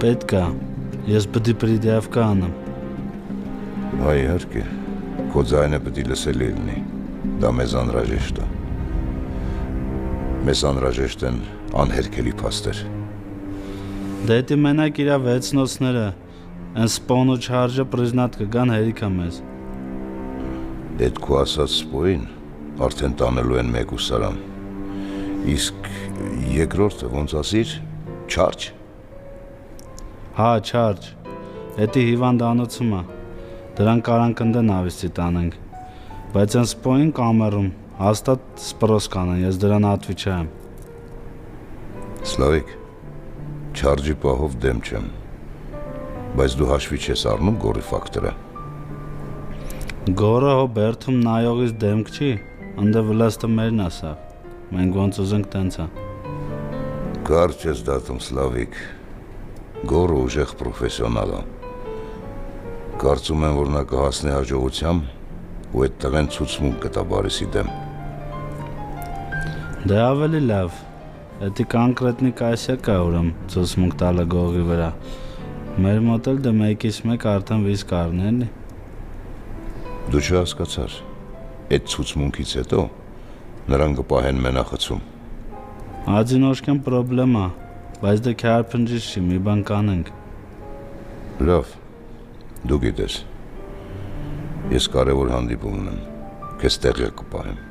Պետք է, ես պտի պրիդիավկա անեմ։ Հա իհարկե, քո ձայնը պտի լսելի լինի, դա մեզ անհրաժեշտ է։ Մեզ անհրաժեշտ են անհերքելի փաստեր։ Դետի մենակ իրա վեցնոցները, են սպոն ու չարժը պրիզնատ կգան հերիքա մեզ։ Էդ քո ասած սպոին արդեն տանելու են մեկ ուսարան։ Իսկ երկրորդը ոնց ասիր, չարջ։ Հա, չարջ, էտի հիվանդանոցում է, դրան կարան կնդեն ավիստի տանենք, բայց են սպոին կամերում, հաստատ սպրոս կանեն, ես դրան ատվի չեմ։ Սլավիկ, չարջի պահով դեմ չեմ, բայց դու հաշվի չես առնում գորի ֆակտորը։ Գորը հո բերդում նայողից դեմք չի, ընդը վլաստը մերն ասավ, մենք ոնց ուզենք տենց է։ Կարճ ես դատում, Սլավիկ, գորը ուժեղ պրոֆեսիոնալ է։ Կարծում եմ, որ նա կհասնի հաջողության ու այդ տղեն ցուցմունք կտա Բարիսի դեմ։ Դե ավելի լավ, էտի կոնկրետնի կայսյա կա ուրեմ ցուցմունք տալը գողի վրա։ Մեր մոտ էլ դե մեկից մեկ արդեն վիզ կարն էլի։ Դու չհասկացար, այդ ցուցմունքից հետո նրան կպահեն մենախցում։ Ադինոշկեն պրոբլեմա, բայց դե քարփնջից չի, մի բան կանենք։ Լավ, դու գիտես, ես կարևոր հանդիպում ունեմ, քեզ տեղյակ կպահեմ։